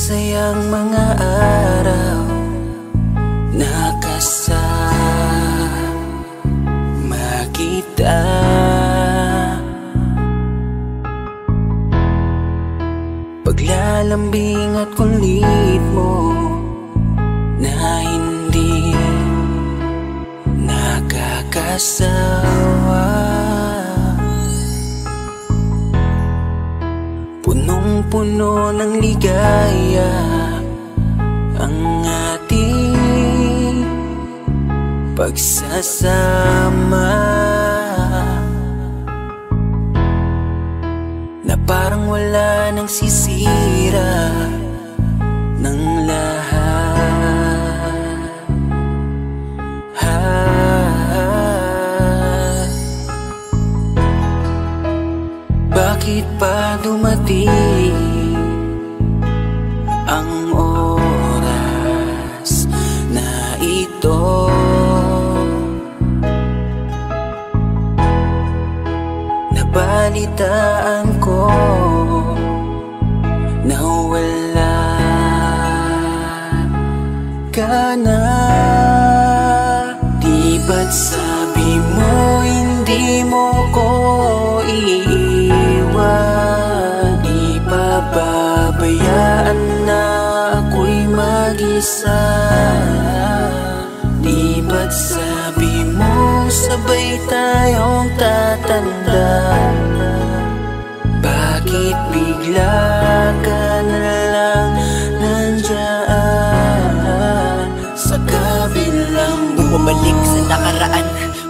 masayang mga araw na kasama kita. Paglalambing at kulit mo na hindi nakakasawa. Punong-puno ng ligaya ang ating pagsasama, na parang wala nang sisira ng lahat. Bakit pa dumating ang oras na ito? Nabalitaan ko na wala ka na. Di ba't sabi mo hindi mo ko iiwan? Di pababayaan na ako'y mag-isa? Di ba't sabi mo sabay tayong tatanda? Bakit bigla ka na lang nandyan sa kabilang buhay? Bumalik sa nakaraan,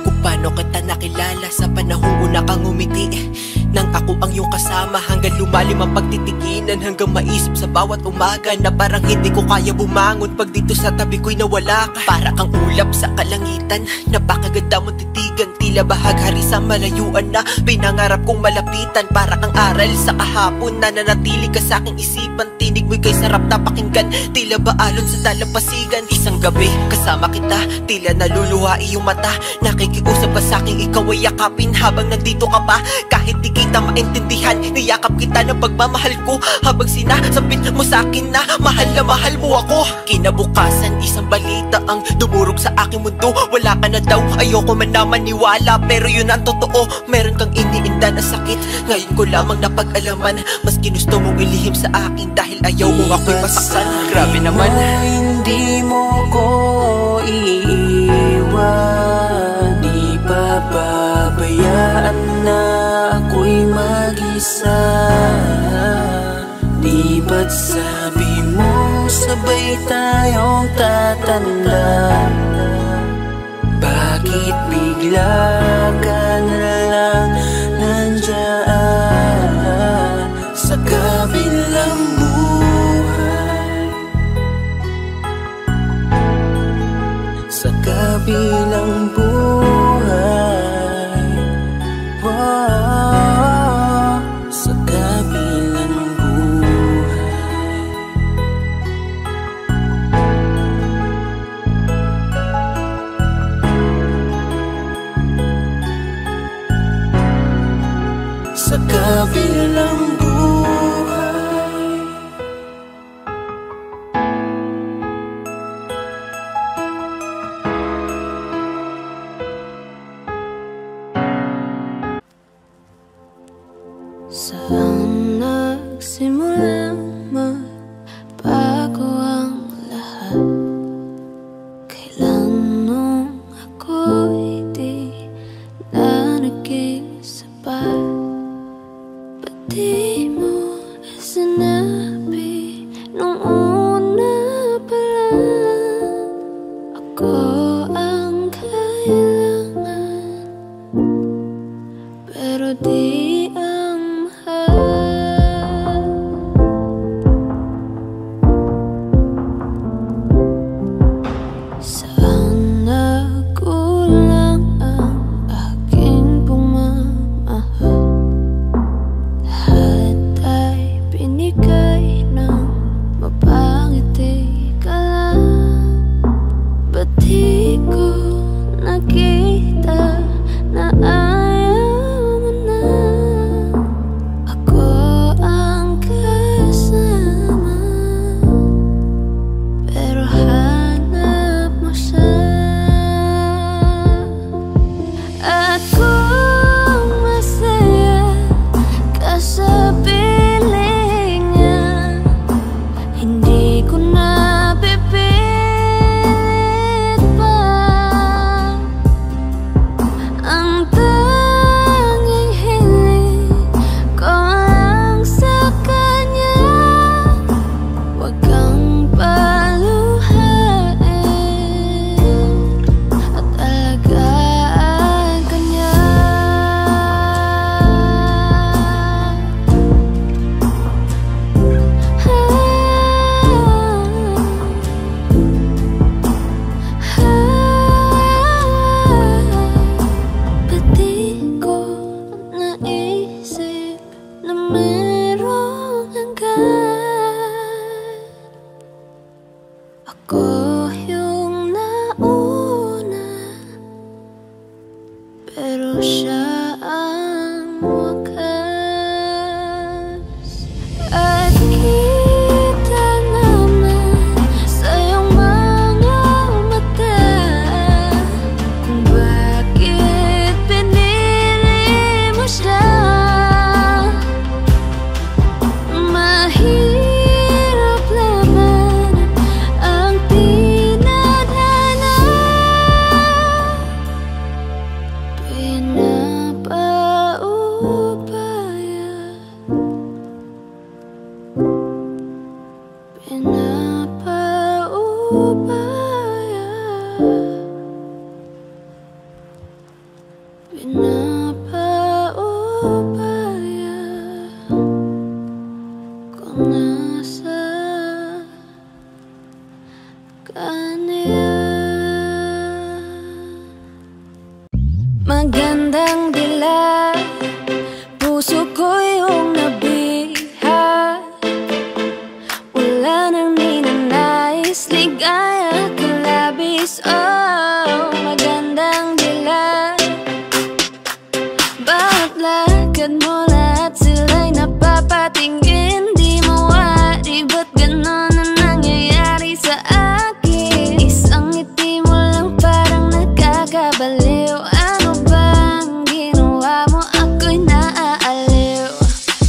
kung paano kita nakilala sa panahong una kang umiti. Nang ako ang iyong kasama, hanggang lumalim ang pagtitiginan, hanggang maisip sa bawat umaga na parang hindi ko kaya bumangon pag dito sa tabi ko'y nawala ka. Para kang ulap sa kalangitan, napakaganda mong titigan, tila bahaghari sa malayuan na pinangarap kong malapitan. Para kang aral sa kahapon na nanatili ka sa aking isipan, tinig mo'y kay sarap na pakinggan, tila ba alon sa dalampasigan. Isang gabi kasama kita, tila naluluha iyong mata, nakikiusap ka sa aking ikaw ay yakapin habang nandito ka pa. Kahit di kita maintindihan, niyakap kita ng pagmamahal ko, habang sinasabit mo sa akin na mahal mo ako. Kinabukasan, isang balita ang dumurog sa aking mundo. Wala ka na daw, ayoko man na maniwala, pero yun ang totoo. Meron kang iniinda na sakit, ngayon ko lamang napag-alaman. Mas ginusto mong ilihim sa akin dahil ayaw mo ako'y masaktan. Grabe naman. Hindi mo ko iiwan, di pababayaan na ako'y mag-isa. Di ba't sabi mo sabay tayong tatanda? Bakit bigla ka na lang nandyan sa kabilang buhay? Sa kabilang buhay, wow, sa kabilang buhay. Sa kabilang buhay. Saan nagsimulang magbago ang lahat? Kailan nung ako'y di na naging sapat? Ba't di mo na sinabi nung una pa lang? Ako ang kailangan, pero di ang mahal. siya ang wakas. At kita naman sa iyong mga mata kung bakit pinili mo siya. Mahirap labanan ang tinadhana. Pinapaubaya kung nasa kanya. Magandang dilag, puso ko yung nabihat. Wala nang ninanais, ligaya ka labis. Oh, magandang dilag, bawat lakad mo lahat sila'y napapatingin. Di mawari, ba't ganon ang nangyayari sa akin? Isang ngiti mo lang parang nakakabaliw. Ano bang ginawa mo? Ako'y naaaliw.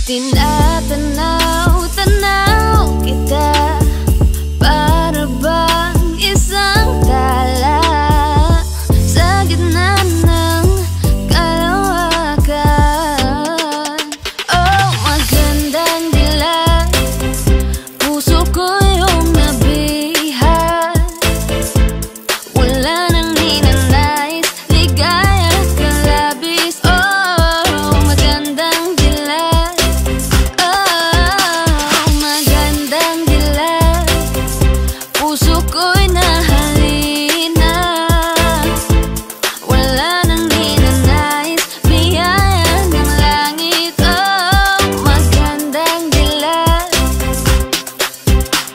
Tinatanaw-tanaw kita, para bang isang tala sa gitna ng kalawakan. Oh, magandang dilag, puso ko yung nabihat. Wala nang ninanais, ligaya ka labis. Oh, magandang dilag. Oh, magandang dilag, puso ko'y nahalina. Wala nang ninanais, biyaya ng langit. Oh, magandang dilag,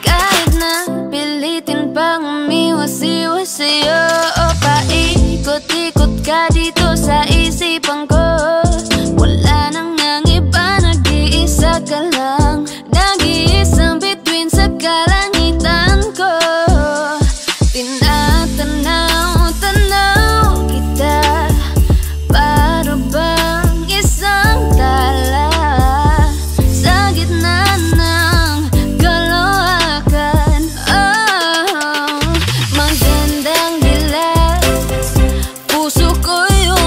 kahit na pilitin pang umiwas-iwas sa'yo. O paikot-ikot ka dito sa isipan ko. Wala nang ang iba, nag-iisa ka lang. Nag-iisang bituin sa kalangitan ko. Tinatanaw-tanaw kita, para bang isang tala sa gitna ng kalawakan. Oh, magandang dilag, puso ko yung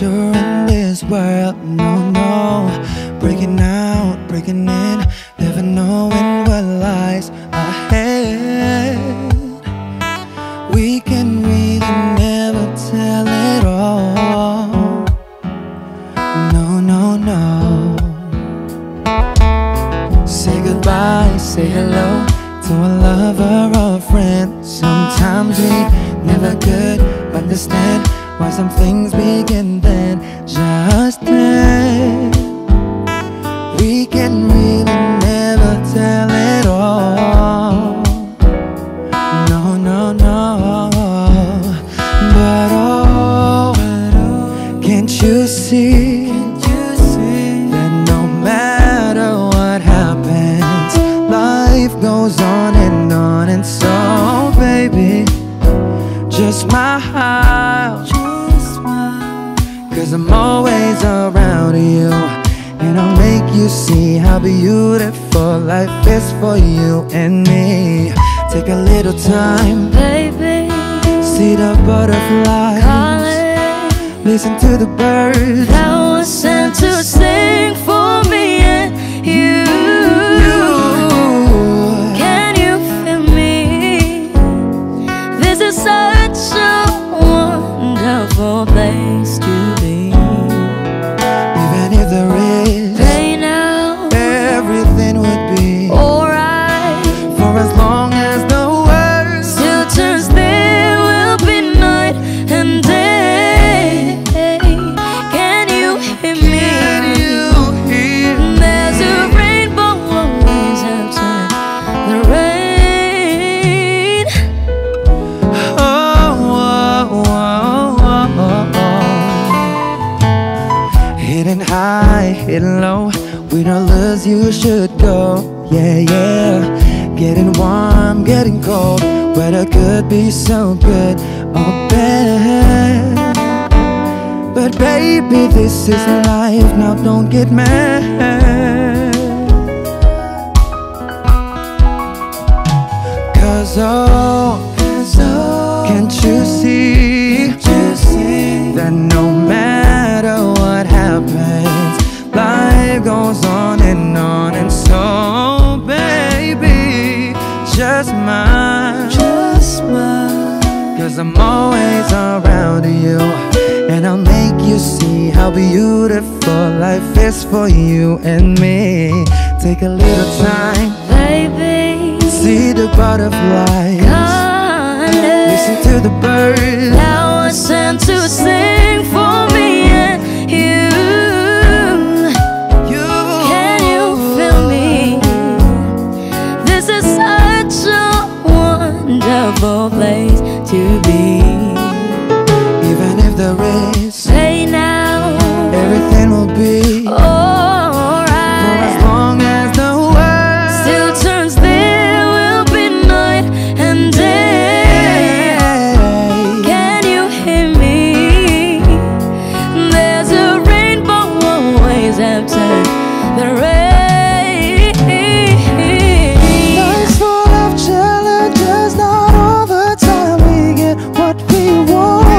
sure in this world, no, no. Breaking out, breaking in, never knowing what lies ahead. We can really never tell it all. No, no, no. Say goodbye, say hello to a lover or a friend. Sometimes we never could understand why some things begin then, just then. We can really never tell it all. No, no, no. But oh, can't you see that no matter what happens, life goes on and on. And so baby, just smile, cause I'm always around you, and I'll make you see how beautiful life is for you and me. Take a little time, baby, see the butterflies, calling, listen to the birds that was sent to sing for me and you. Can you feel me? This is such a wonderful place to be. Even if there is pain now, everything would be alright. for as long as the world Still turns, there will be night and day. Can you hear me? can you hear me? There's a rainbow always after the rain. Hidden high, hidden low, with all us you should go. Yeah, yeah. Getting warm, getting cold, weather could be so good or bad. But baby, this is life, now don't get mad. Cause oh, can't you see that no matter what happens, life goes on and on. And so baby, just smile, cause I'm always around you, and I'll make you see how beautiful life is for you and me. Take a little time, Baby, see the butterflies, listen to the birds that was sent to sing for me and you. Can you feel me? This is such a wonderful place to be. Even if there is Say now, everything will be for alright. as long as the world Still turns, there will be night and day. Can you hear me? There's a rainbow always after the rain. Life's full of challenges, not all the time we get what we want.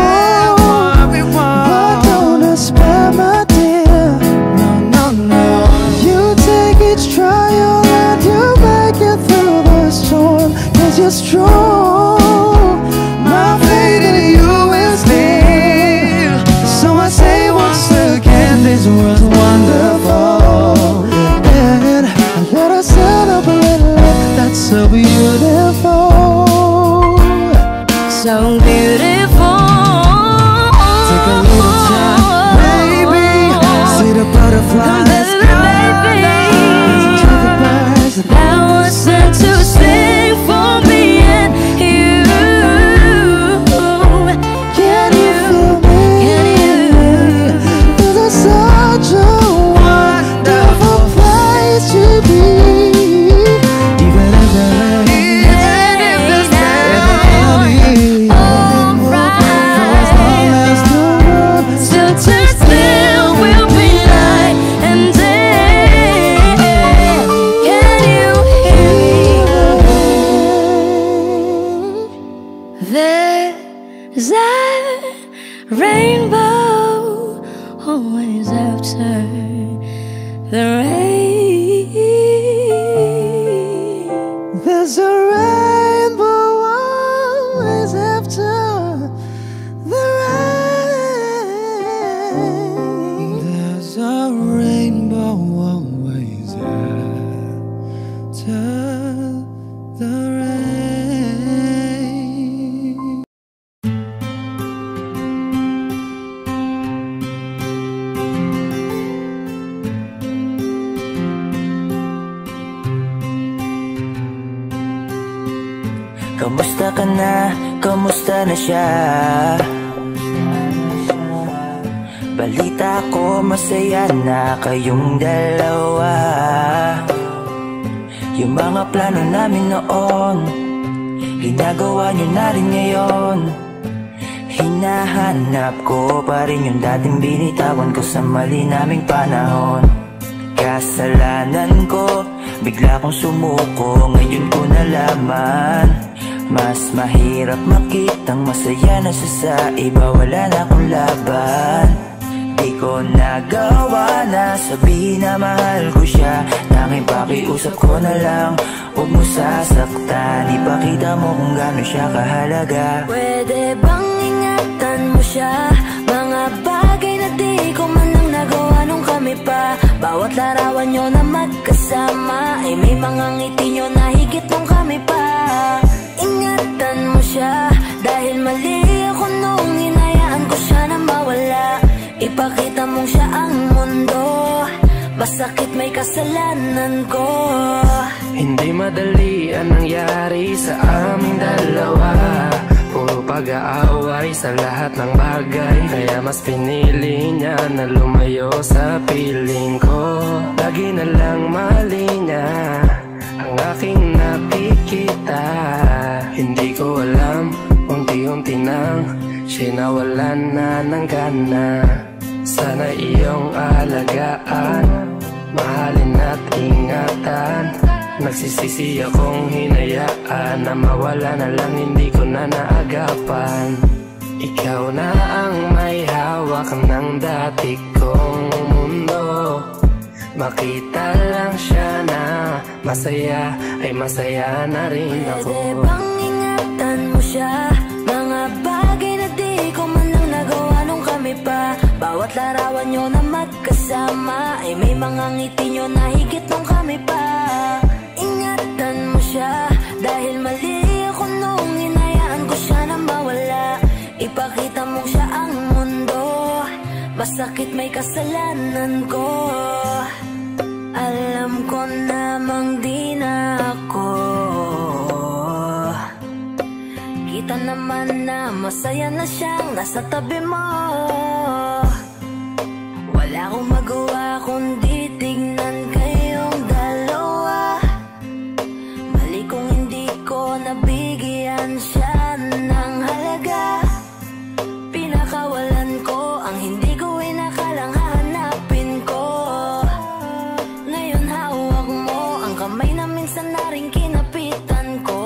But don't despair, my dear. No, no, no. You take each trial and you make it through the storm, cause you're strong. My faith in you is near. So I say once again, this world's wonderful. And let us celebrate life that's so beautiful. So beautiful. Take a little time, baby. See the butterflies, listen to the birds. That was sent to sing for me and you. Can you feel me? Can you? This is such a wonderful place to be. Even if there is Still turns, there will be night and day. Can you hear me? There's a rainbow always after the rain. There's a rainbow always after the rain. There's a rainbow always after the rain. Kamusta ka na? Kamusta na siya? Balita ko masaya na kayong dalawa. Yung mga plano namin noon, ginagawa niyo na rin ngayon. Hinahanap ko pa rin yung dating binitawan ko sa mali naming panahon. Kasalanan ko, bigla kong sumuko, ngayon ko nalaman. Mas mahirap makitang masaya na siya sa iba, wala na akong laban. Di ko nagawa na sabihin na mahal ko siya. Tanging pakiusap ko na lang, huwag mo sasaktan. Ipakita mo kung gano'n siya kahalaga. Pwede bang ingatan mo siya? Mga bagay na di ko man lang nagawa nung kami pa. Bawat larawan nyo na magkasama ay may mga ngiti nyo na higit nung kami pa. Ingatan mo siya, dahil mali ako nung hinayaan ko siya na mawala. Ipakita mong siya ang mundo, masakit may kasalanan ko. Hindi madali ang nangyari sa aming dalawa. Puro pag-aaway sa lahat ng bagay, kaya mas pinili niya na lumayo sa piling ko. Lagi na lang mali niya ang aking nakikita. Hindi ko alam, unti-unti nang siya nawalan na ng gana. Sana iyong alagaan, mahalin at ingatan. Nagsisisi akong hinayaan na mawala na lang, hindi ko na naagapan. Ikaw na ang may hawak ng dati kong mundo. Makita lang siya na masaya, ay masaya na rin ako. Pwede bang ingatan mo siya? Mga bagay na di ko man lang nagawa nung kami pa. Bawat larawan nyo na magkasama ay may mga ngiti nyo na higit nung kami pa. Ingatan mo siya, dahil mali ako nung hinayaan ko siya na mawala. Ipakita mong siya ang mundo, masakit may kasalanan ko. Alam ko namang di na ako. Kita naman na masaya na siyang nasa tabi mo. Wala akong magawa kundi tignan kayong dalawa. Mali kung hindi ko nabigyan siya ng halaga. Pinakawalan ko ang hindi ko inakalang hahanapin ko. Ngayon hawak mo ang kamay na minsan na rin kinapitan ko.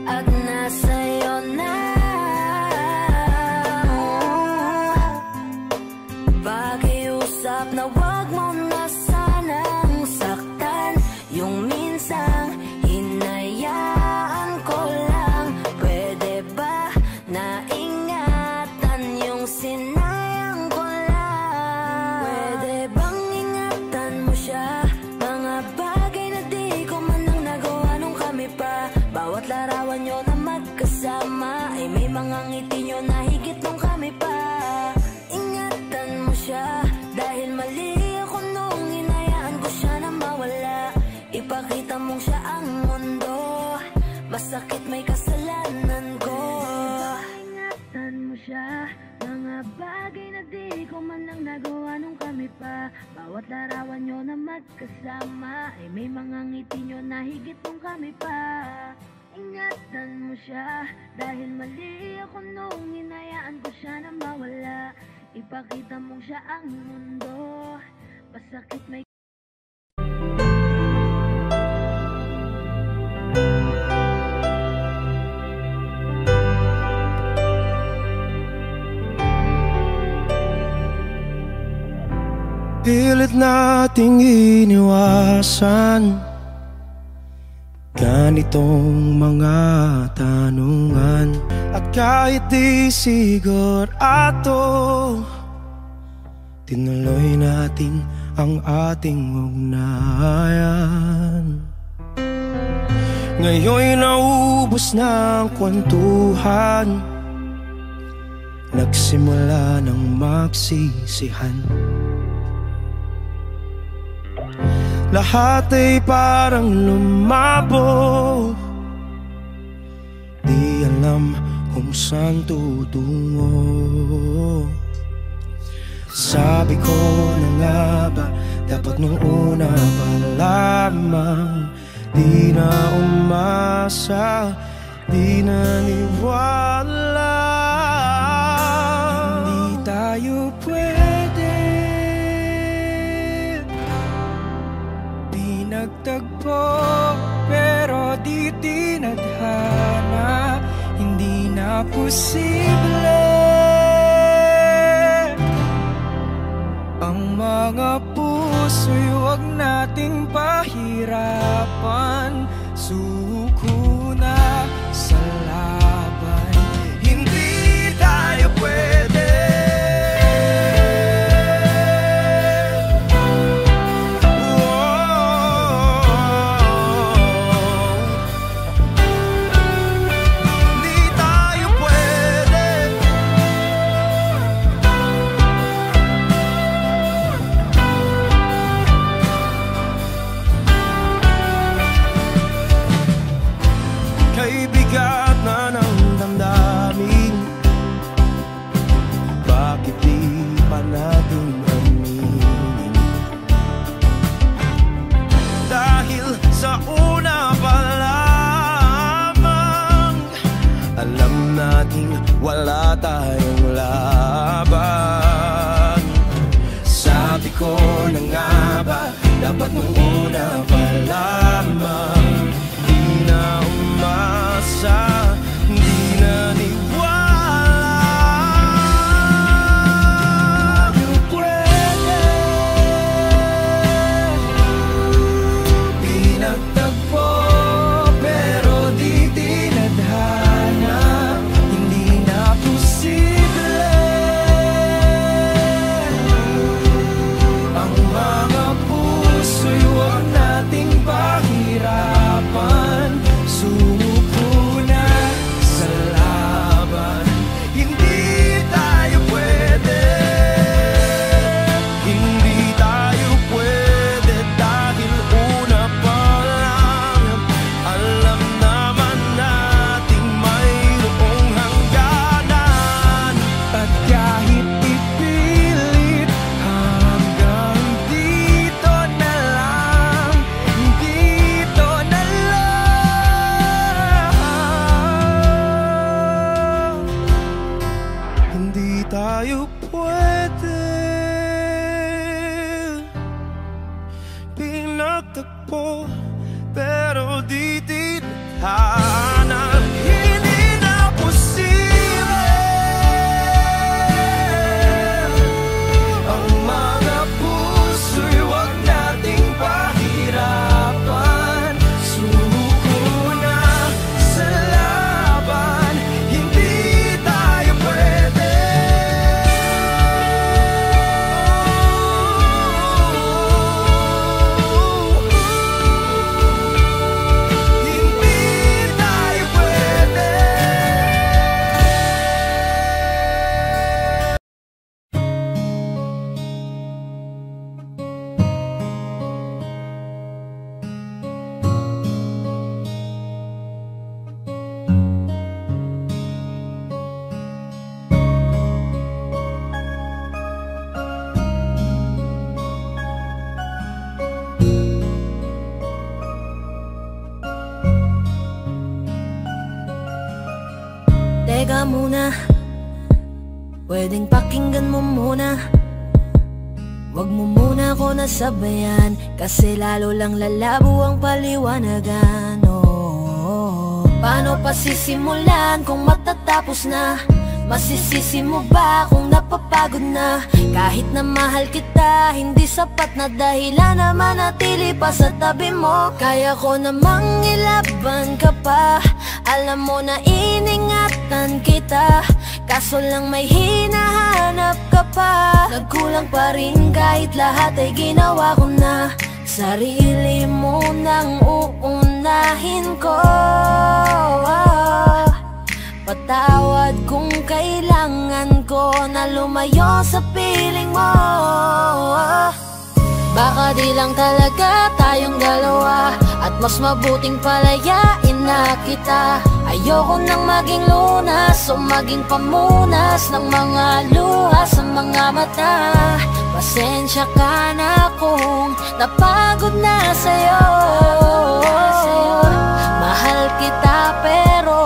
At nasa'yo na. Pakiusap na wag mo na sanang saktan. Yung minsang hinayaan ko lang. Pwede ba na ingatan yung sinayang ko lang? Pwede bang ingatan mo siya? Mga bagay na di ko man lang nagawa nung kami pa. Bawat larawan nyo na magkasama ay may mga ngiti nyo na higit nung kami pa. Ingatan mo siya, dahil mali ako nung hinayaan ko siya na mawala. Ipakita mong siya ang mundo, masakit may kasalanan ko. Ingatan mo siya, mga bagay na di ko man lang nagawa nung kami pa. Bawat larawan nyo na magkasama ay may mga ngiti nyo na higit nung kami pa. Ingatan mo siya, dahil mali ako nung hinayaan ko siya na mawala. Ipakita mong siya ang mundo, masakit may pilit nating iniwasan ganitong mga tanungan. At kahit di sigurado, tinuloy natin ang ating ugnayan. Ngayon'y naubos na ang kwentuhan, nagsimula ng magsisihan. Lahat ay parang lumabo, di alam kung saan tutungo. Sabi ko na nga ba, dapat nung una pa lamang, di na umasa, di naniwala. Hindi tayo pwede pinagtagpo, pero di tinadhana. Hindi na posible ang mga puso'y huwag nating pahirapan. Suko na sa laban, hindi tayo pwede. Wala tayong laban. Sabi ko na nga ba, dapat nung una pa lamang, di na umasa, di na niwala. Tayo pwede pinagtagpo, pero di tinadhana. Pahirapan, sumuko na sa laban. Hindi tayo pwede, hindi tayo pwede, dahil una pa lang alam naman nating mayroong hangganan. At kahit ipilit hanggang dito na lang, hindi tayo pwede pinagtagpo, pero di tinadhana. Hindi na posible ang mga puso'y huwag nating pahirapan. Sumuko na sa laban, hindi tayo pwede. Teka muna, pwedeng pakinggan mo muna. Wag mo muna ako nasabayan, kasi lalo lang lalabo ang paliwanagan. Paano pa sisimulan kung matatapos na? Masisisi mo ba kung napapagod na? Kahit na mahal kita, hindi sapat na dahilan na manatili pa sa tabi mo. Kaya ko namang ilaban ka pa, alam mo na iningatan kita, kaso lang may hinahanap ka pa. Nagkulang pa rin kahit lahat ay ginawa ko na. Sarili mo nang uunahin ko. Patawad kung kailangan ko na lumayo sa piling mo. Baka di lang talaga tayong dalawa, at mas mabuting palayain na kita. Ayoko nang maging lunas o maging pamunas ng mga luha sa mga mata. Pasensya ka na kung napagod na sa'yo. Mahal kita pero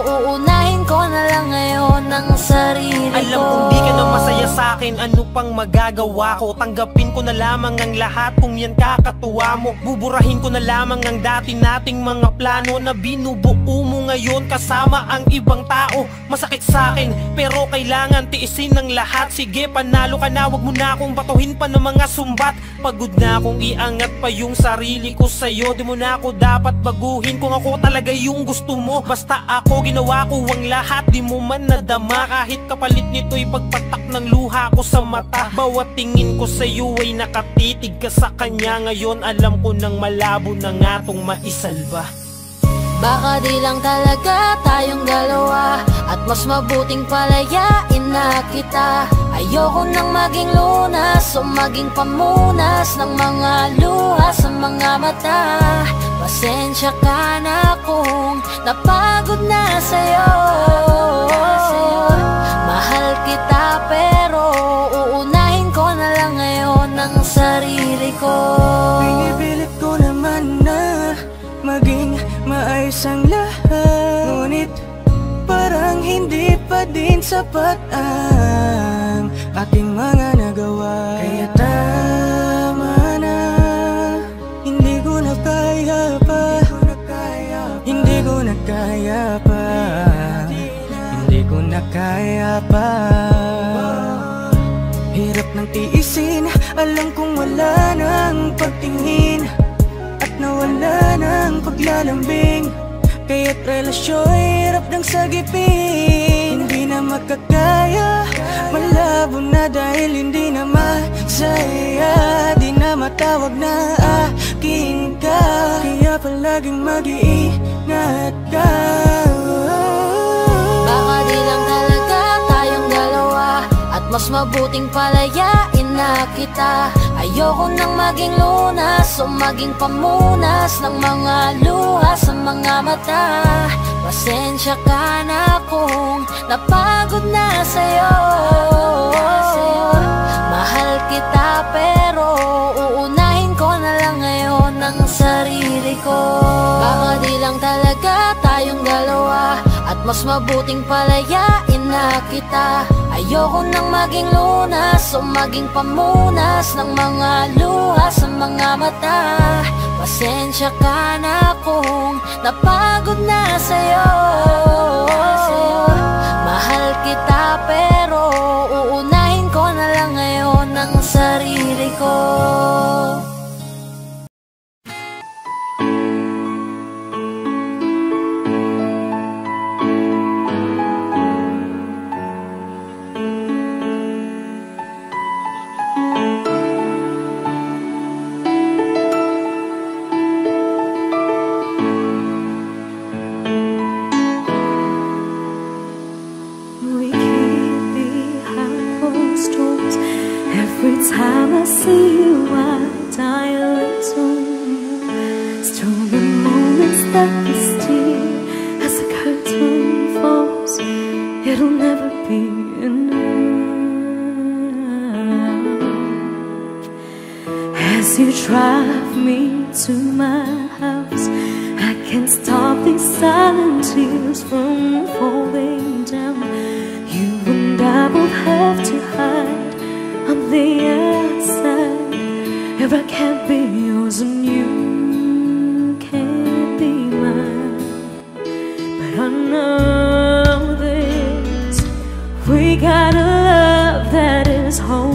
uunahin ko na lang ngayon ang sarili ko. Alam kong di ka na masaya sa'kin, ano pang magagawa ko? Tanggapin ko na lamang ang lahat kung yan kakatuwa mo. Buburahin ko na lamang ang dati nating mga plano na binubuo mo ngayon kasama ang ibang tao. Masakit sa'kin pero kailangan tiisin ng lahat. Sige, panalo ka na, wag mo na akong batuhin pa ng mga sumbat. Pagod na akong iangat pa yung sarili ko sa'yo. Di mo na ako dapat baguhin kung ako talaga yung gusto mo. Basta ako ginawa ko ang lahat, di mo man nadama. Kahit kapalit nito'y pagpatak ng luha ko sa mata. Bawat tingin ko sa'yo ay nakatitig ka sa kanya. Ngayon alam ko nang malabo na nga tong maisalba. Baka di lang talaga tayong dalawa, at mas mabuting palayain na kita. Ayoko nang maging lunas o maging pamunas ng mga luha sa mga mata. Pasensya ka na kung napagod na sa'yo. Mahal kita pero uunahin ko na lang ngayon ang sarili ko. Pinipilit ko naman na maging maayos ang lahat, ngunit parang hindi pa din sapat ang aking mga nagawa. Kaya tama na, hindi ko na kaya pa, hindi ko na kaya pa, hindi ko na kaya pa. Hirap ng tiisin, alam kong wala nang pagtingin at nawala ng paglalambing. Kaya't relasyon hirap ng sagipin. Hindi na makakaya, malabo na dahil hindi na masaya. Di na matawag na akin ka, kaya palaging mag-iingat ka. Baka di lang talaga tayong dalawa, at mas mabuting palayain na kita. Ayoko nang maging lunas o maging pamunas ng mga luha sa mga mata. Pasensya ka na kung napagod na sa'yo. Mahal kita pero uunahin ko na lang ngayon ang sarili ko. Baka di lang talaga tayong dalawa, at mas mabuting palayain na kita. Ayoko nang maging lunas o maging pamunas ng mga luha sa mga mata. Pasensya ka na kung napagod na sa'yo. Mahal kita pero uunahin ko na lang ngayon ang sarili ko. Every time I see you, I die a little. Still the moments that we steal as the curtain falls, it'll never be enough. As you drive me to my house, I can't stop these silent tears from falling down. You and I both have to hide on the outside, if I can't be yours and you can't be mine. But I know this We got a love that is homeless.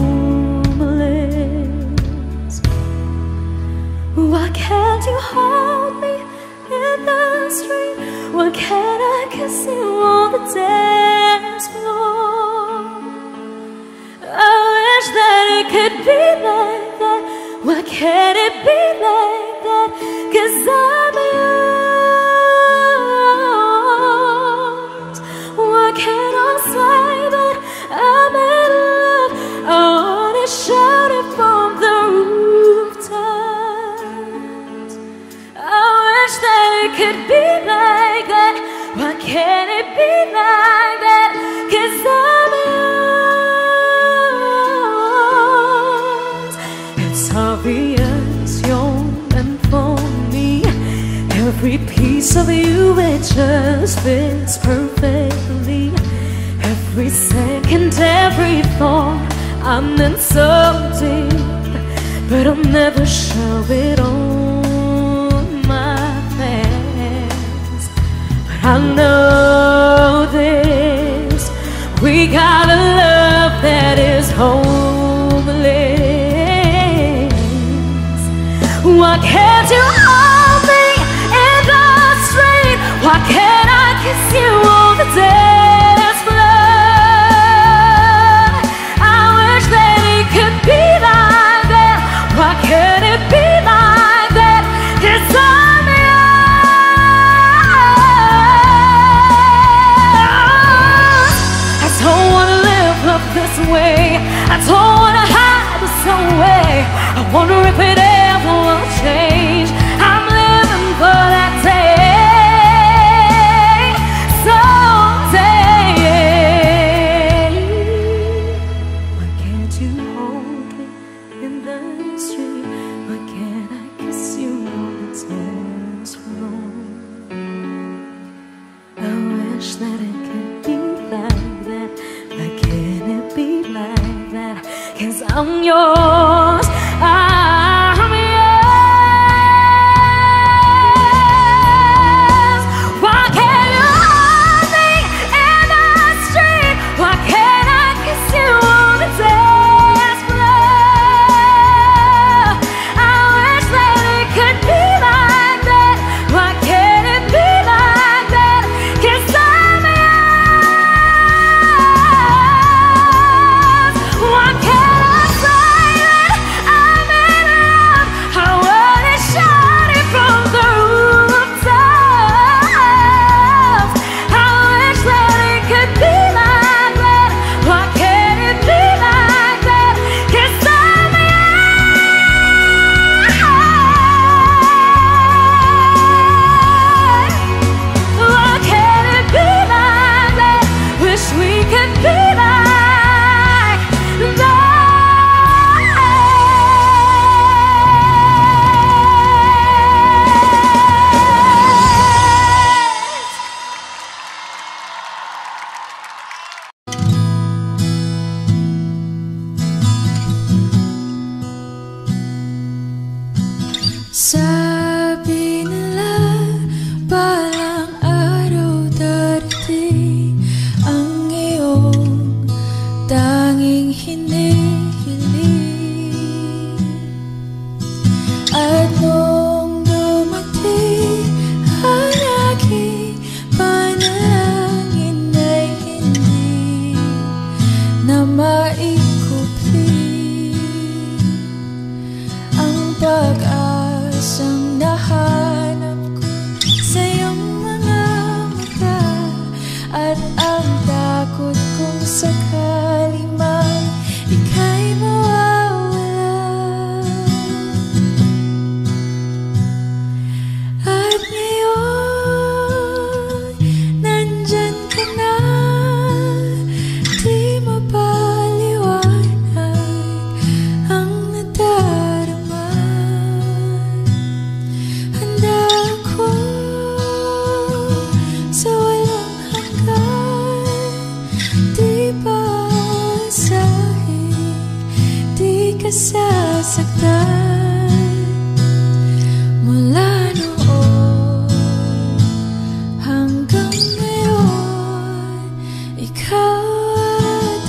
Why can't you hold me in the street? Why can't I kiss you on the dance floor? I wish that it could be like that. Why can't it be like that? 'Cause I'm yours. Why can't I say that I'm in love? I wanna shout it from the rooftops. I wish that it could be like that. Why can't it be like that? 'Cause I'm yours. It's obvious you're meant for me. Every piece of you, it just fits perfectly. Every second, every thought, I'm in so deep, but I'll never show it on my face. But I know this, we got a love that is homeless. Why can't you hold me in the street? Why can't I kiss you on the dance floor? I wish that it could be like that. Why can't it be like that? 'Cause I'm yours. I don't wanna live love this way. I don't wanna hide this away. I wonder if it ever will change. I'm living for that day, someday. Why can't you hold me in the street? Why can't I kiss you on the dance floor? I wish that it could be like that. Why can't it be like that? 'Cause I'm yours. I'm yours. Why can't you hold me in the street? Why can't I kiss you on the dance floor? I wish that it could be like that. Why can't it be like that? 'Cause I'm yours. Why can't I say that I'm in love? I wanna shout it from the rooftops. I wish that it could be like that. Why can't it be like that? 'Cause I'm yours. Why can't it be like that? Wish we could be like that. Sabi nila balang araw darating ang iyong tanging hinihiling. At nung dumating ang aking panalangin ay hindi na maikupli ang pag-asang nahanap ko sa iyong mga mata. At ang takot kong sakali man ika'y mawawala. At ngayon, nandyan ka na, di mapaliwanag ang nadarama. Handa ako sa walang hanggan, di pa asahin, di ka sasaktan. Mula noon hanggang ngayon, ikaw at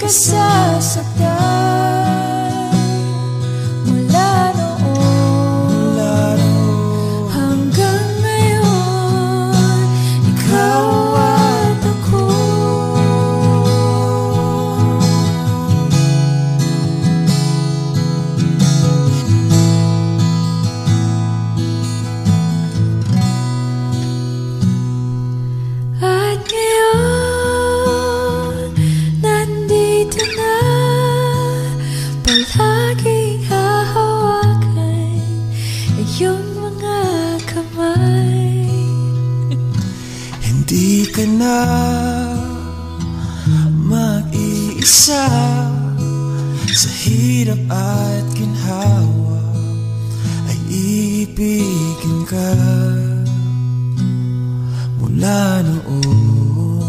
ka sasaktan. Mula noon hanggang ngayon, ikaw at ako. At ngayon, nandito na, palaging hahawakan iyong mga kamay. Hindi ka na mag-iisa sa hirap at ginhawa, ay iibigin ka. Mula noon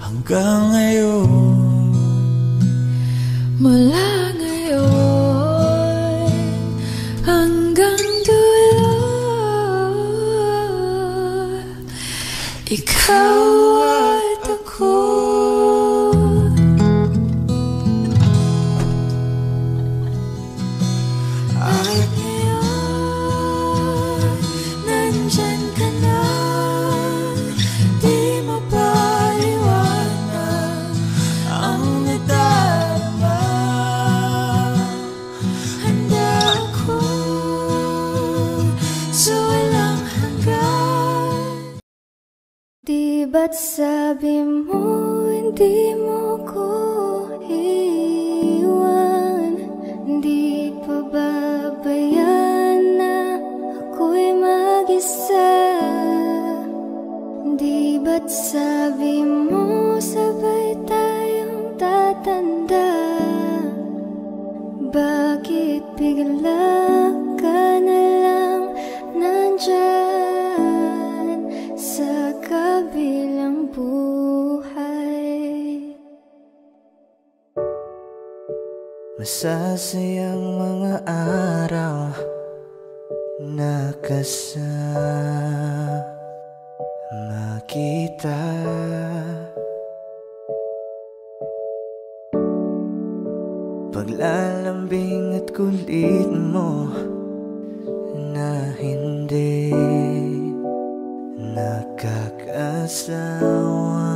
hanggang ngayon, Mula ngayon hanggang dulo, ikaw at ako. At ngayon, nandyan ka na, di mapaliwanag ang nadarama. Handa ako sa walang hanggan. Di ba't sabi mo hindi mo ko iwan? Di pa babayan na ako'y mag-isa? Di ba't sabi mo sabay tayong tatanda? Bakit bigla ka na lang nandyan sa kabilang buhay? Masasayang mga araw na kasama kita. Paglalambing at kulit mo na hindi nakakasawa.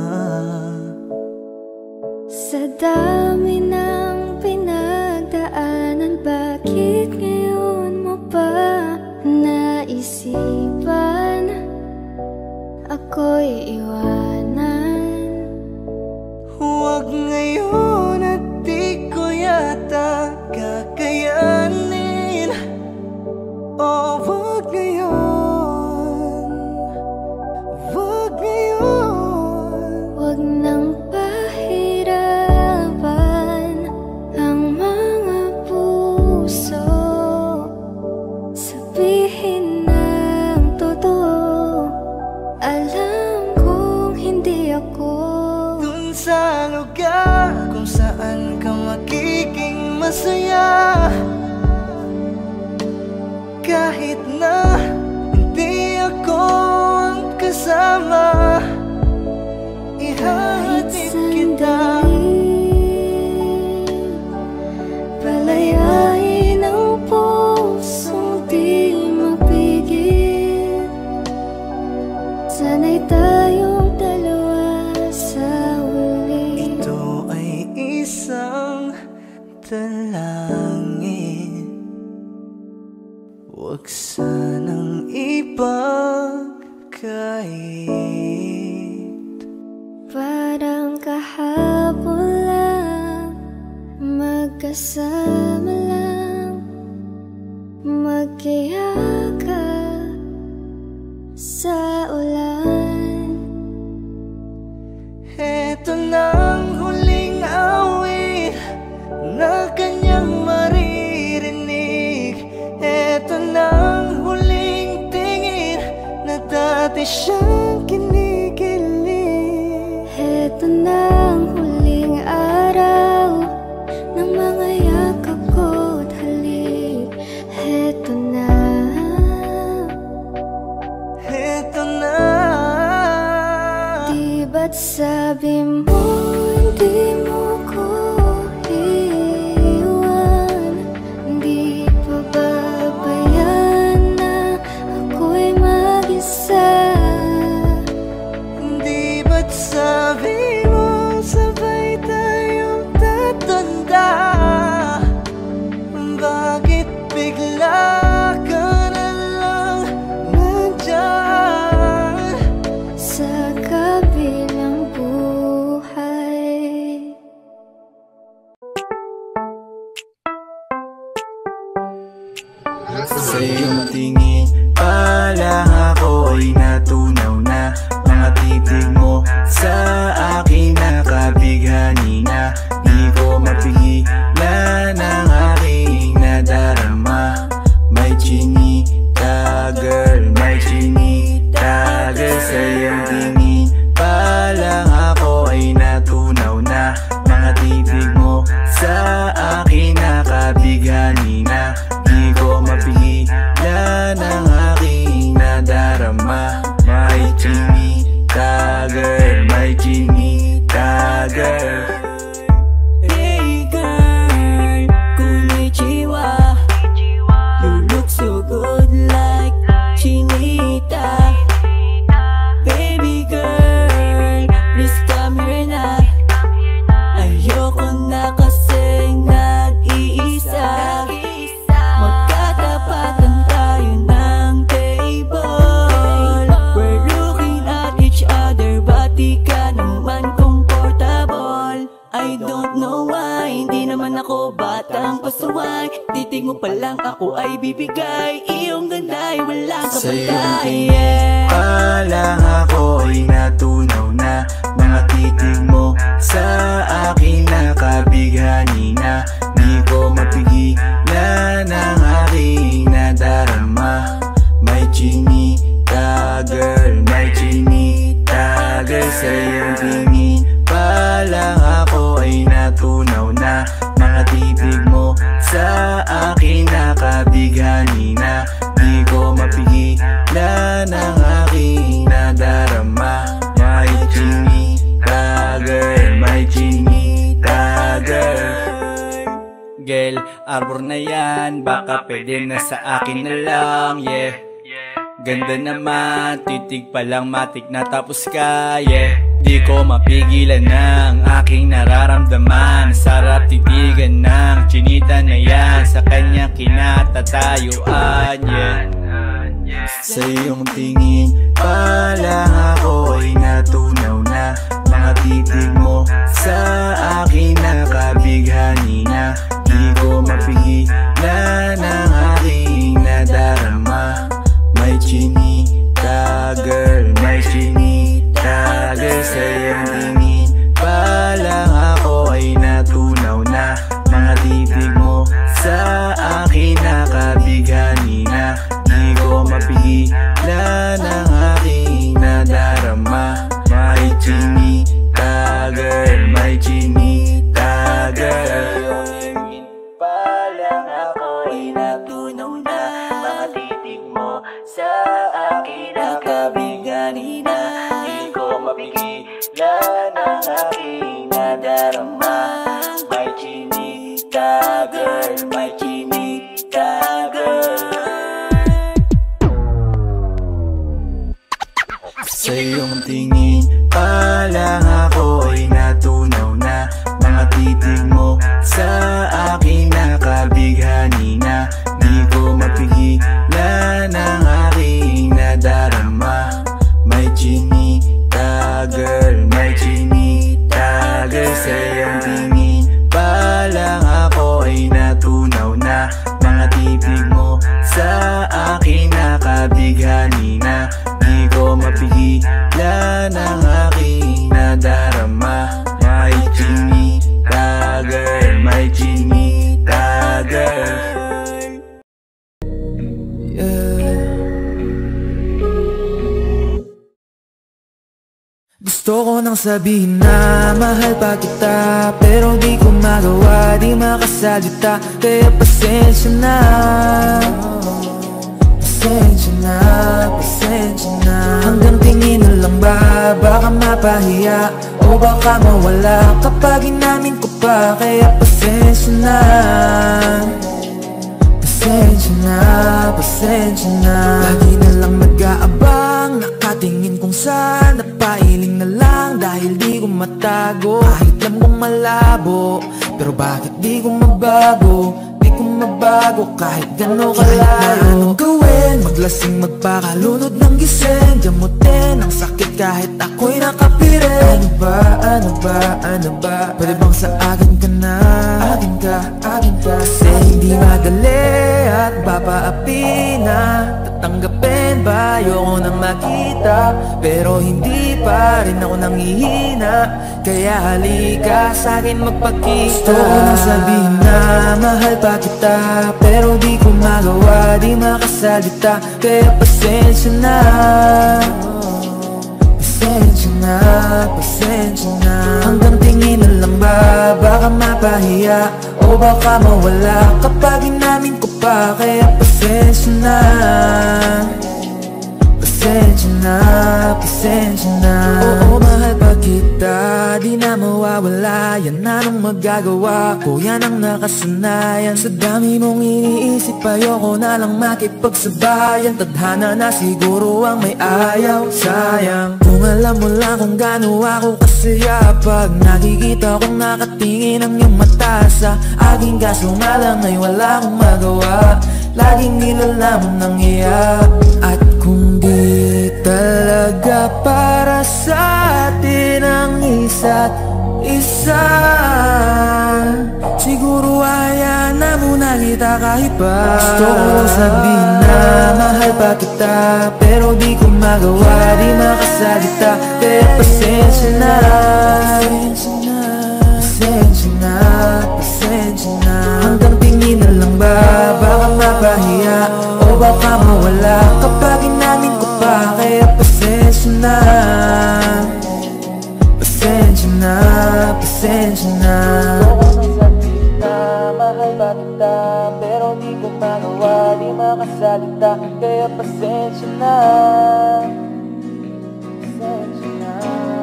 Sa dami ng pinagdaanan, bakit ngayon mo pa naisipan ako'y iwanan? Huwag ngayon at di ko yata kakayanin. Oh, huwag ngayon, huwag ngayon. Huwag nang pahirapan ang mga puso. Sabihin ng totoo, alam kong hindi ako Dun sa lugar kung saan ka magiging masaya, kahit na hindi ako ang kasama, kahit ihatid kita. sandali. Palayain ang pusong di mapigil. Sana'y tayong dalawa sa huli. Ito ay isang dalangin, huwag sanang ipagkait. Parang kahapon lang, magkasama lang, magkayakap sa ulan. Eto nang huling awit na kanyang maririnig. Eto nang huling tingin na dati siyang kinikilig. Eto na ang huling araw ng mga yakap ko't halik. Eto na Sa iyong tingin pa lang ako ay natunaw na. Mga titig mo sa akin nakabighani na. Di ko mapigilan ang aking nadarama. May chinita girl, may chinita girl. Sa iyong tingin pa lang ako ay natunaw na. Mga titig mo sa akin nakabighani na. Di ko mapigilan ang aking nadarama. May chinita girl, may chinita girl. Hey girl, konnichiwa. You look so good like chinita. Baby girl, please come here na. Ayoko na kasing nag-iisa. Magkatapatan tayo ng table. We're looking at each other, but di ka naman comfortable. I don't know why, hindi naman ako batang pasuway. Titig mo pa lang ako ay bibigay. Iyong ganda ay walang Sa iyong kapatay. tingin pa lang ako ay natunaw na. Mga titig mo sa akin nakabighani na. Di ko mapigilan ang aking nadarama. May chinita girl, may chinita girl. Sa iyong tingin pa lang ako ay natunaw na. Mga titig mo sa akin nakabighani na. Di ko mapigilan ang aking nadarama. May chinita girl, may chinita girl. Girl, arbor na yan, baka pwede na sa akin na lang, yeah. Ganda naman, titig pa lang matik na tapos ka, yeah. Di ko mapigilan ng aking nararamdaman. Sarap titigan ng chinita na yan. Sa kanya kinatatayuan, yeah. Sa iyong tingin pa lang ako ay natunaw na. Mga titig mo sa akin nakabighani na. Di ko mapigilan ang aking nadarama. May chinita girl, may chinita girl. Sa iyong tingin pa lang ako ay natunaw na. Mga titig mo sa akin nakabighani na. Di ko mapigilan ang aking nadarama. May chinita girl, may chinita girl. Pa lang ako ay natunaw na. Mga titig mo sa akin nakabighani na. Di ko mapigilan ang aking nadarama. May chinita girl, may chinita girl. Sa iyong tingin pa lang ako ay natunaw na. Mga titig mo sa akin nakabighani na. Di ko mapigilan ang aking nadarama. May chinita girl, may chinita girl. Sa iyong tingin pa lang ako ay natunaw na. Mga titig mo sa akin nakabighani na. Di ko mapigilan ang aking nadarama. May chinita girl, may chinita girl. Gusto ko nang sabihin na mahal pa kita, pero di ko magawa, di makasalita. Kaya pasensya na. Pasensya na, pasensya na. Hanggang tingin na lang ba, baka mapahiya o baka mawala kapag inamin ko pa. Kaya pasensya na. Pasensya na, pasensya na. Lagi na lang nag-aabang, nakatingin kung saan. Napailing na lang dahil di ko matago. Kahit alam kong malabo, pero bakit di ko mabago? Di ko mabago kahit gano'n kalayo. Kahit na anong gawin, maglasing magpakalunod ng gising. Gamutin ang sakit kahit ako'y nakapirin. Ano ba, ano ba, ano ba? Pwede bang sa akin ka na? akin ka, akin ka. Kasi hindi madali at papaapi na tatanggapin ba? Ayoko nang makita, pero hindi pa rin ako nanghihina. Kaya halika sa'kin magpakita. Gusto ko nang sabihin na mahal pa kita, pero di ko magawa, di makasalita. Kaya pasensya na, pasensya na, pasensya na. Hanggang tingin na lang ba, baka mapahiya o baka mawala kapag inamin ko pa. Kaya pasensya na, pasensya na, pasensya na. Oo, mahal pa kita, di na mawawala. Yan na nung magagawa ko, yan ang nakasanayan. Sa dami mong iniisip, ayoko na lang makipagsabayan. Tadhana na siguro ang may ayaw. Sayang, kung alam mo lang kung gaano ako kasaya pag nakikita kong nakatingin ang iyong mata sa aking. Kaso nga lang ay wala akong magawa, laging nilalamon ng iyak. At kung di talaga para sa atin ang isa't isa, siguro hayaan na muna kita kahit pa. Gusto ko lang sabihin na mahal pa kita, pero di ko magawa, di makasalita. Kaya pasensya na, pasensya na, pasensya na. Hanggang tingin na lang ba, baka mapahiya o baka mawala kapag inamin ko pa. Kaya pasensya na, pasensya na, pasensya na. Mahal ba kita, pero di ko magawa, di makasalita. Kaya pasensya na, pasensya na,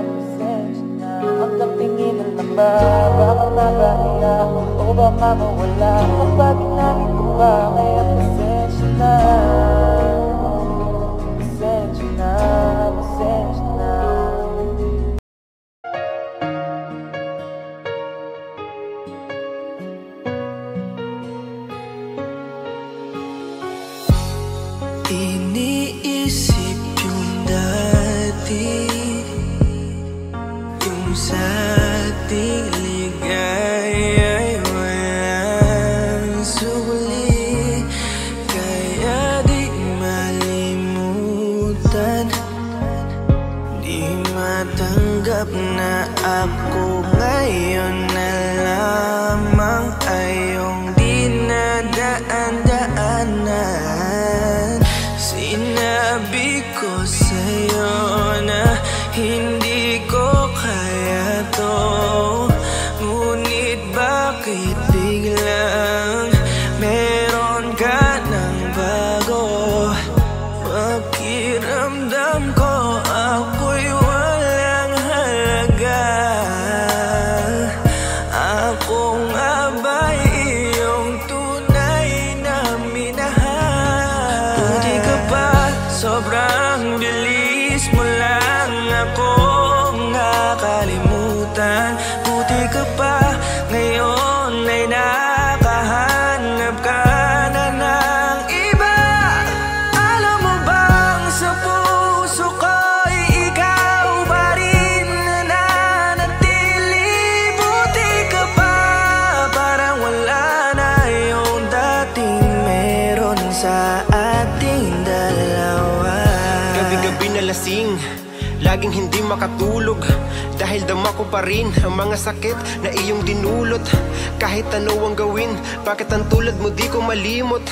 pasensya na. Hanggang tingin na lang ba, baka mapahiya o baka mawala kapag inamin ko pa. Kaya pasensya na, pasensya na, pasensya na. Iniisip yung dati, yung sa ating ligaya'y walang suli. Kaya di malimutan, di matanggap na ako ngayon na lamang ay yung dinadaan-daanan. Sinabi ko sa'yo na hindi ko kaya to, ngunit bakit biglang meron ka ng bago? Pakiramdam ko ako'y walang halaga. Ako nga ba'y iyong tunay na minahal? Buti ka pa, sobrang bilis mo lang akong nakalimutan. Buti ka pa, ngayon ay nakahanap ka na ng iba. Alam mo bang sa puso ko'y ikaw pa rin nananatili? Buti ka pa, parang wala na yung dating meron sa ating dalawa. Gabi-gabi na lasing, laging hindi makatulog, dahil dama ko pa rin ang mga sakit na iyong dinulot. Kahit ano ang gawin, bakit ang tulad mo di ko malimot?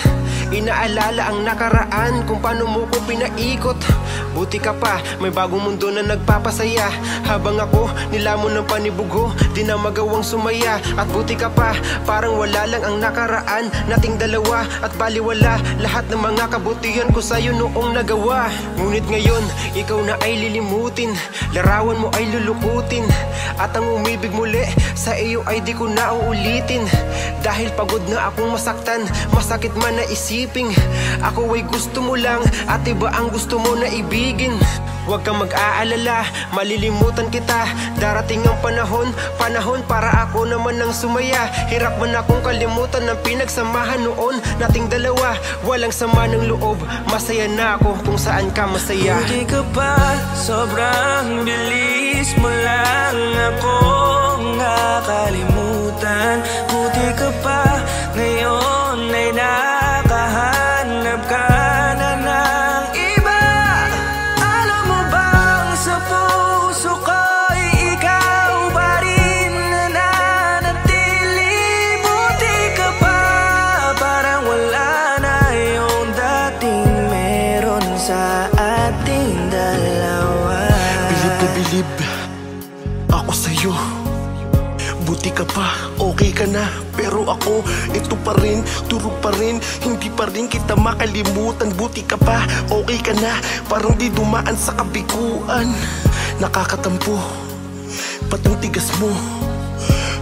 Inaalala ang nakaraan, kung paano mo ko pinaikot. Buti ka pa, may bagong mundo na nagpapasaya. Habang ako, nilamon ng panibugho, di na magawang sumaya. At buti ka pa, parang wala lang ang nakaraan nating dalawa. At baliwala lahat ng mga kabutihan ko sa'yo noong nagawa. Ngunit ngayon, ikaw na ay lilimutin, larawan mo ay lulukutin, at ang umibig muli sa iyo ay di ko na uulitin. Dahil pagod na akong masaktan, masakit man na isiping ako ay gusto mo lang at iba ang gusto mo na ibigin. Huwag kang mag-aalala, malilimutan kita. Darating ang panahon para ako naman ang sumaya. Hirap man akong kalimutan ng pinagsamahan noon nating dalawa. Walang sama ng loob, masaya na ako kung saan ka masaya. Buti ka pa, sobrang bilis mo lang akong nakalimutan. Buti ka pa, okay ka na. Pero ako, ito pa rin, turo pa rin. Hindi pa rin kita makalimutan. Buti ka pa, okay ka na. Parang di dumaan sa kabiguan. Nakakatampo, ba't ang tigas mo?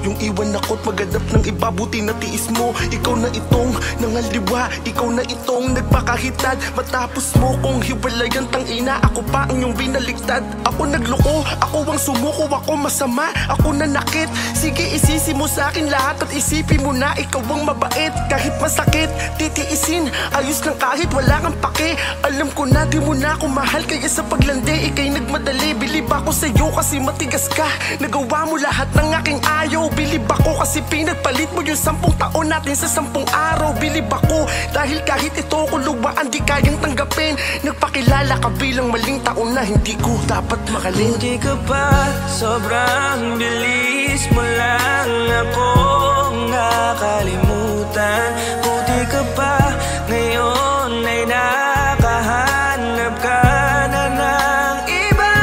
Yung iwan ako't maghanap ng iba, buti na tiis mo. Ikaw na itong nangaliwa, ikaw na itong nagpakahitad. Matapos mo kong hiwalayan, tangina, ako pa ang iyong binaliktad. Ako nagloko, ako ang sumuko, ako masama, ako nanakit. Sige, isisi mo sa akin lahat at isipin mo na ikaw ang mabait. Kahit masakit, titiisin, ayos lang kahit wala kang pake. Alam ko na di mo na ako mahal, kaya sa paglandi ikay nagmadali. Bilib ako sa'yo kasi matigas ka, nagawa mo lahat ng aking ayaw. Bilib ako kasi pinagpalit mo yung 10 taon natin sa 10 araw. Bilib ako dahil kahit ito ko luwaan di kayang tanggapin. Nagpakilala ka bilang maling taon na hindi ko dapat makalin. Buti ka pa, sobrang bilis mo lang akong nakalimutan. Buti ka pa, ngayon ay nakahanap ka na ng iba.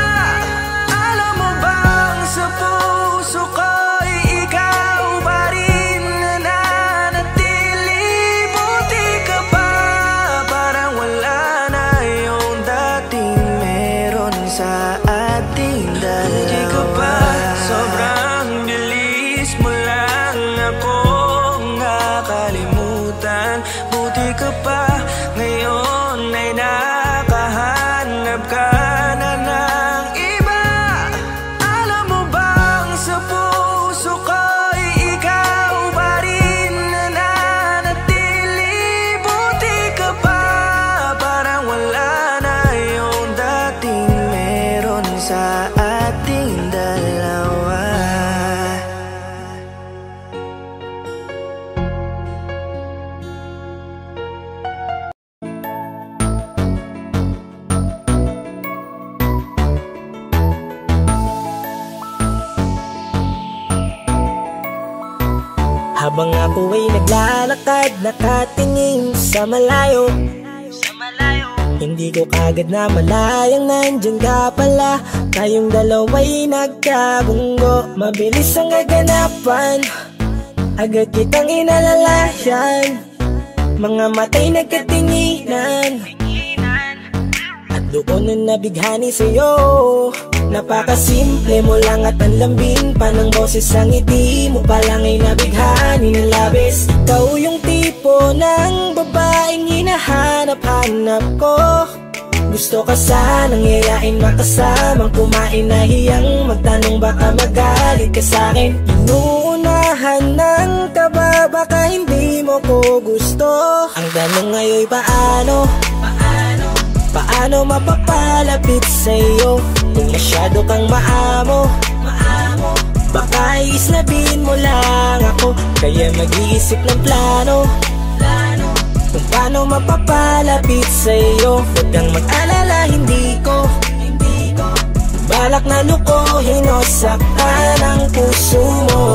Alam mo bang sa puso ko habang ako ay naglalakad, nakatingin sa malayo. Hindi ko kagad na malayang nandyan ka pala. Tayong dalawa'y nagkabunggo. Mabilis ang kaganapan, agad kitang inalalayan. Mga matay nagkatinginan, at doon na nabighani sa'yo. Napakasimple mo lang at ang lambing pa ng boses. Ang ngiti mo palang ay nabighani ng labis. Ikaw yung tipo ng babaeng hinahanap-hanap ko. Gusto ka sanang yayain, makasamang kumain, nahiyang magtanong baka magalit ka sa'kin. Inuunahan ng kaba, baka hindi mo ko gusto. Ang tanong ngayon paano? Paano mapapalapit sa'yo kung masyado kang maamo? Baka islabin mo lang ako, kaya mag-iisip ng plano kung paano mapapalapit sa'yo. Huwag kang mag-alala, hindi ko balak na lukuhin o saktan ang puso mo.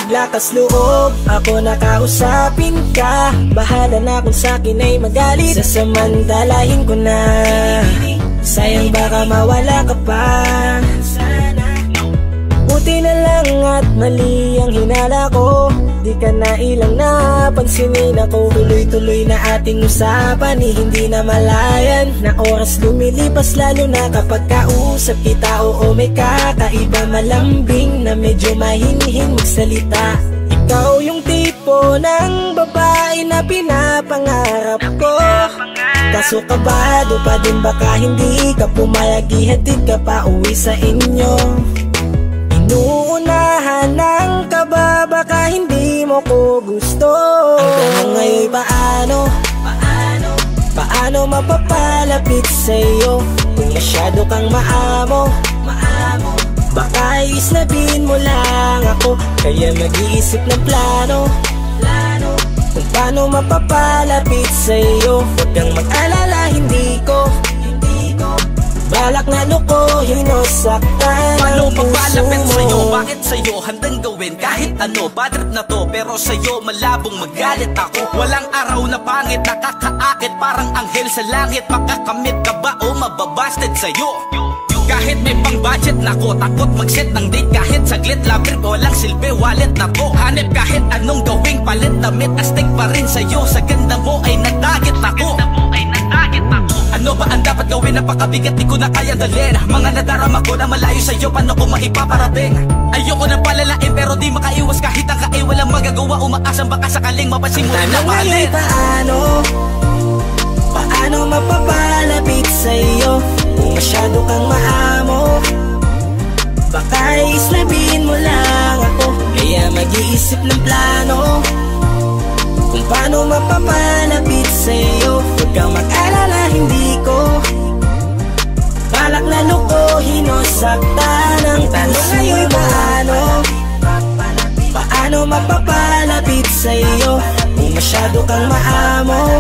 Maglakas loob, ako nakausapin ka. Bahala na kung sa'kin ay magalit, sasamantalahin ko na. Sayang baka mawala ka pa. Buti na lang at mali ang hinala ko. Di ka na ilang napansinin ako. Tuloy-tuloy na ating usapan, hindi na malayan. Na oras lumilipas lalo na kapag kausap kita. Oo, may kakaiba, malambing na medyo mahinhin magsalita. Ikaw yung tipo ng babae na pinapangarap ko. Kaso kabado pa din, baka hindi ka pumayag, ihatid ka pa uwi sa inyo. Inuunahan ng kaba, baka hindi mo ko gusto. Ang tanong ngayon paano? Paano mapapalapit sa'yo kung masyado kang maamo? Baka islabin mo lang ako, kaya mag-iisip ng plano kung paano mapapalapit sa'yo. Huwag kang mag-alala, hindi ko balak na lukuhin o saktan paano ang puso papalapit mo? sa'yo? Bakit sa'yo handang gawin kahit ano? Bad trip na to pero sa'yo malabong magalit ako. Walang araw na pangit, nakakaakit parang anghel sa langit. Makakamit ka ba o mababasted sa'yo? Kahit may pang budget na ko, takot mag-set ng date kahit saglit. Love trip, walang silbi, wallet na to. Hanip kahit anong gawing palit, damit astig pa rin sa'yo. Sa ganda mo ay nagtagit ako. Ano ba ang dapat gawin? Napakabigat, di ko na kayang dalhin. Mga nadarama ko na malayo sa'yo, paano ko maipaparating? Ayoko na palalain pero di makaiwas kahit ang kae. Walang magagawa, umaasang baka sakaling mapansin mo rin na mahalin. Paano mapapalapit sa'yo kung masyado kang maamo? Baka islabin mo lang ako, kaya mag-iisip ng plano kung paano mapapalapit sa'yo. Huwag kang mag-alala, hindi ko balak na lukuhin o saktan ang puso mo. Paano mapapalapit sa'yo kung masyado kang maamo?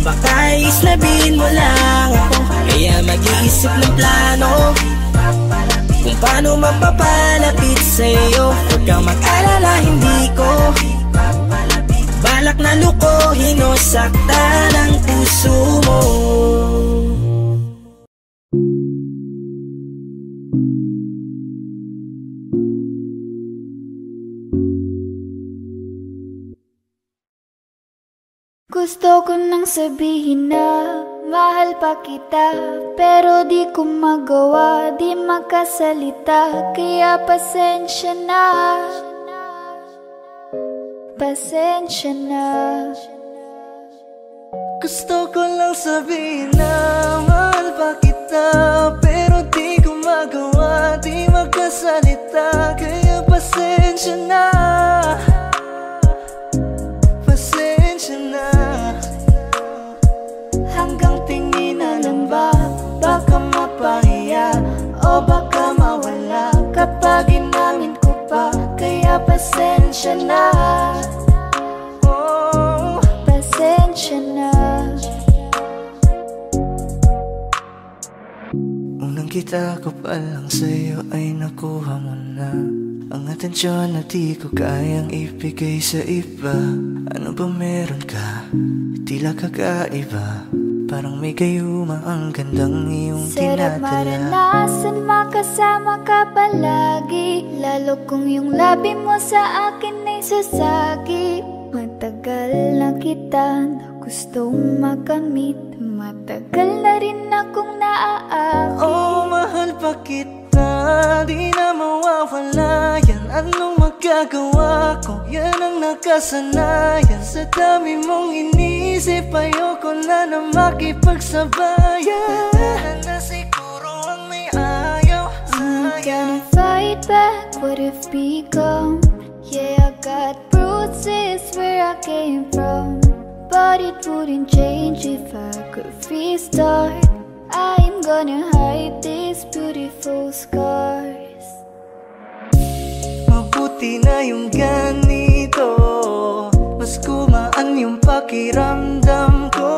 Baka islabin mo lang ako, kaya mag-iisip ng plano kung paano mapapalapit sa'yo. Huwag kang mag-alala, hindi ko balak na lukuhin o saktan ang puso mo. Gusto ko nang sabihin na mahal pa kita, pero di ko magawa, di makasalita. Kaya pasensya na, pasensya na. Gusto ko lang sabihin na mahal pa kita, pero di ko magawa, di makasalita. Kaya pasensya na, pasensya na. Hanggang tingin na lang ba, baka mapahiya o baka mawala kapag inamin ko pa. Kaya pasensya na, oh, pasensya na. Unang kita ko pa lang sa'yo ay nakuha mo na ang atensyon na di ko kayang ibigay sa iba. Ano ba meron ka? Tila kakaiba, parang may gayuma ang gandang iyong sarap tinadala. maranasan makasama ka palagi, lalo kung yung labi mo sa akin ay sasagi. Matagal na kita na gustong makamit, matagal na rin akong naaakit. Oh, mahal pa kita, di na mawawala yan. Anong magagawa ko? Yan ang nakasanayan. Sa dami mong inisip, ayoko na na makipagsabayan. Wala na siguro ang may ayaw. I'm gonna fight back what if become. Yeah, I got bruises where I came from, but it wouldn't change if I could restart. I'm gonna hide these beautiful scars. Mabuti na yung ganito, mas gumaan yung pakiramdam ko.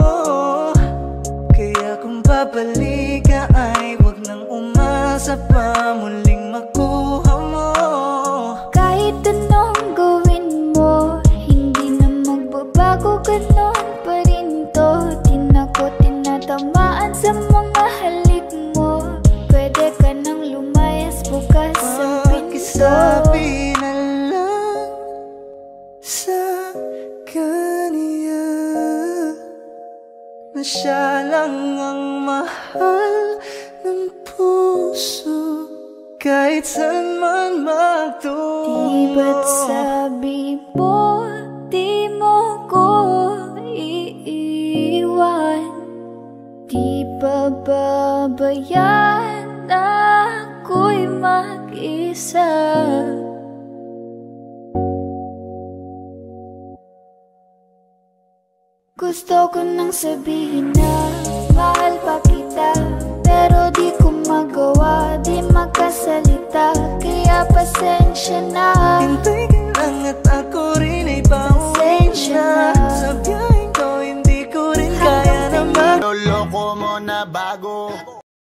Kaya kung babalik ka ay wag nang umasa pa muling makuha mo. Kahit anong gawin mo, hindi na magbabago, ganon pa rin to. Di na ko tinatamaan sa mga halik mo. Pwede ka nang lumayas bukas ang pinto. Pakisabi na lang sa kanya na siya lang ang mahal ng puso, kahit saan man magtungo. Di ba't sabi mo, di mo ko iiwan? Di ba babayaan na ako'y mag-isa? Gusto ko nang sabihin na mahal pa kita, pero di ko magawa, di makasalita. Kaya pasensya na. Hintay ka